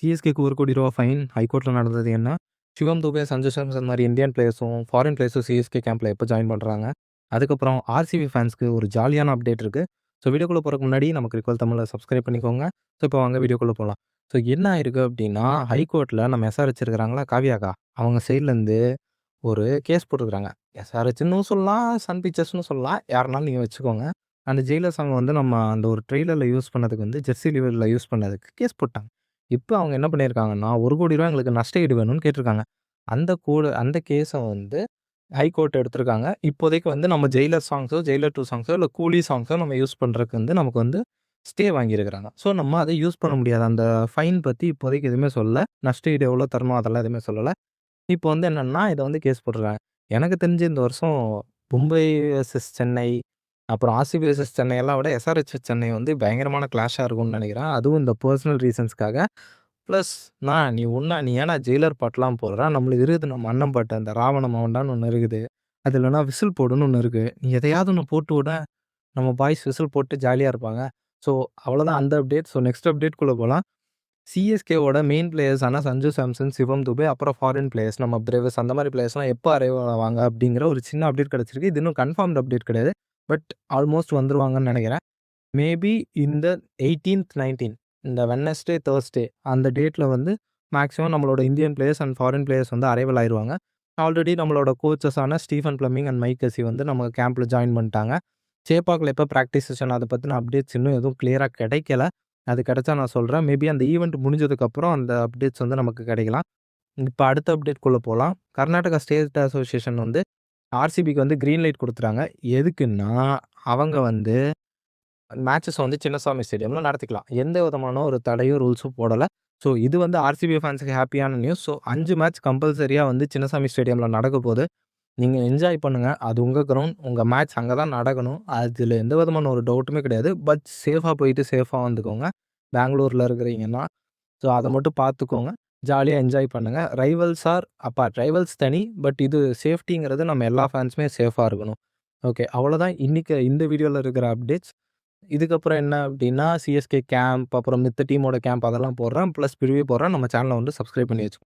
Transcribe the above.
சிஎஸ்கேக்கு ரூ. 1,00,00,000 ஃபைன். ஹைகோர்ட்ல நடந்தது என்ன? சிவம் துபே, சஞ்சு சாம்சன் மாரி இந்தியன் பிளேயர்ஸும், ஃபாரின் பிளேயர்ஸும் சிஎஸ்கே கேம்ப்ல எப்போ ஜாயின் பண்றாங்க? அதுக்கப்புறம் ஆர்சிபி ஃபேன்ஸ்க்கு ஒரு ஜாலியான அப்டேட் இருக்கு. ஸோ வீடியோக்குள்ள போறதுக்கு முன்னாடி நம்ம கிரிக்கெட் தமிழ சப்ஸ்கிரைப் பண்ணிக்கோங்க. ஸோ இப்போ வாங்க வீடியோக்குள்ள போலாம். ஸோ என்ன ஆயிருக்கு அப்டின்னா, ஹைகோர்ட்ல நம்ம எஸ்ஆர்எச் இருக்கிறாங்களா காவ்யா அக்கா, அவங்க சைட்லேருந்து ஒரு கேஸ் போட்டுருக்காங்க. எஸ்ஆர்எச்ன்னும் சொல்லலாம், சன் பிக்சர்ஸ்ன்னு சொல்லலாம். யாருனாலும் நீங்க வச்சுக்கோங்க. அந்த ஜெயிலர் சாங் வந்து நம்ம அந்த ஒரு ட்ரெய்லர்ல யூஸ் பண்ணதுக்கு வந்து ஜெர்சி லிவர்ல யூஸ் பண்ணதுக்கு கேஸ் போட்டாங்க. இப்ப அவங்க என்ன பண்ணியிருக்காங்கன்னா, ரூ. 1,00,00,000 எங்களுக்கு நஷ்ட ஈடு வேணும்னு கேட்டிருக்காங்க. அந்த கேஸ வந்து ஹைகோர்ட் எடுத்திருக்காங்க. இப்போதைக்கு வந்து நம்ம ஜெயிலர் சாங்ஸோ, ஜெயிலர் 2 சாங்ஸோ இல்ல கூலி சாங்ஸோ நம்ம யூஸ் பண்றதுக்கு வந்து நமக்கு வந்து ஸ்டே வாங்கியிருக்கிறாங்க. ஸோ நம்ம அத யூஸ் பண்ண முடியாது. அந்த ஃபைன் பத்தி இப்போதைக்கு எதுவுமே சொல்லல. நஷ்ட ஈடு எவ்வளோ தரணும் அதெல்லாம் எதுவுமே சொல்லல. இப்போ வந்து என்னன்னா, இத வந்து கேஸ் போட்டுருக்காங்க. எனக்கு தெரிஞ்சு இந்த வருஷம் மும்பை வெர்சஸ் சென்னை, அப்புறம் ஆர்சிபி வெர்சஸ் சென்னை எல்லாம் விட எஸ்ஆர்எச் சென்னை வந்து பயங்கரமான கிளாஷா இருக்கும்னு நெனைக்கிறேன். அதுவும் இந்த பெர்சனல் ரீசன்ஸ்க்காக. பிளஸ் நீ ஏன்டா ஜெயிலர் பாட்டுலாம் போடுற? நம்மளுக்கு இருக்குது நம்ம அண்ணன் பாட்டு. அந்த ராவண மவன்டான்னு ஒண்ணு இருக்குது. அது இல்லன்னா விசில் போடுன்னு ஒண்ணு இருக்கு. நீ எதையாவது ஒண்ணு போட்டு விட, நம்ம பாய்ஸ் விசில் போட்டு ஜாலியா இருப்பாங்க. ஸோ அவ்வளோதான் அந்த அப்டேட். ஸோ நெக்ஸ்ட் அப்டேட்குள்ள போலாம். சிஎஸ்கேவோட மெயின் பிளேயர்ஸ் ஆன சஞ்சு சாம்சன், சிவம் துபே, அப்புறம் ஃபாரின் பிளேயர்ஸ் நம்ம பிரேவஸ் அந்த மாரி பிளேயர்ஸ்லாம் எப்போ அரைவ் ஆவாங்க அப்படிங்கிற ஒரு சின்ன அப்டேட் கிடைச்சிருக்கு. இது இன்னும் கன்ஃபார்ம்ட் அப்டேட் கிடையாது. பட் ஆல்மோஸ்ட் வந்துருவாங்கன்னு நெனைக்கிறேன். மேபி இந்த 18த், 19 இந்த வெட்னஸ்டே, தர்ஸ்டே அந்த டேட்ல வந்து மேக்ஸிமம் நம்மளோட Indian players and foreign players வந்து அரைவல் ஆயிருவாங்க. ஆல்ரெடி நம்மளோட கோச்சஸான Stephen Fleming and Mike Hussey வந்து நம்ம கேம்ப்ல ஜாயின் பண்ணிட்டாங்க. சேப்பாக்ல எப்போ பிராக்டிஸ் செஷன் அத பத்தின அப்டேட்ஸ் இன்னும் எதுவும் கிளியரா கிடைக்கல. அது கிடைச்சா நான் சொல்றேன். மேபி அந்த ஈவென்ட் முடிஞ்சதுக்கப்புறம் அந்த அப்டேட்ஸ் வந்து நமக்கு கிடைக்கலாம். இப்ப அடுத்த அப்டேட்குள்ள போலாம். கர்நாடகா ஸ்டேட் அசோசியேஷன் வந்து ஆர்சிபிக்கு வந்து கிரீன் லைட் குடுத்துட்டாங்க. எதுக்குன்னா, அவங்க வந்து மேட்சஸ் வந்து சின்னசாமி ஸ்டேடியம்ல நடத்திக்கலாம். எந்த விதமான ஒரு தடையும், ரூல்ஸும் போடல. ஸோ இது வந்து ஆர்சிபி ஃபேன்ஸ்க்கு ஹேப்பியான நியூஸ். ஸோ 5 மேட்ச் கம்பல்சரியா வந்து சின்னசாமி ஸ்டேடியம்ல நடக்கப்போது. நீங்க என்ஜாய் பண்ணுங்க. அது உங்க கிரவுண்ட். உங்க மேட்ச் அங்க தான் நடக்கணும். அதுல எந்த விதமான ஒரு டவுட்டுமே கிடையாது. பட் சேஃபா போயிட்டு சேஃபா வந்துக்கோங்க. பெங்களூர்ல இருக்கிறீங்கன்னா. ஸோ அத மட்டும் பார்த்துக்கோங்க. ஜாலியா என்ஜாய் பண்ணுங்க. Rivals are apart. ரைவல்ஸ் தனி. பட் இது சேஃப்டிங்கிறது நம்ம எல்லா ஃபேன்ஸுமே சேஃபா இருக்கணும். ஓகே. அவ்வளோதான் இன்னைக்கு இந்த வீடியோல இருக்கிற அப்டேட்ஸ். இதுக்கப்புறம் என்ன அப்டின்னா, சிஎஸ்கே கேம்ப், அப்புறம் மித்த டீமோட கேம்ப் அதெல்லாம் போடுறேன். பிளஸ் ப்ரிவ்யூ போடுறேன். நம்ம சேனல வந்து சப்ஸ்கிரைப் பண்ணி வச்சுக்கோங்க.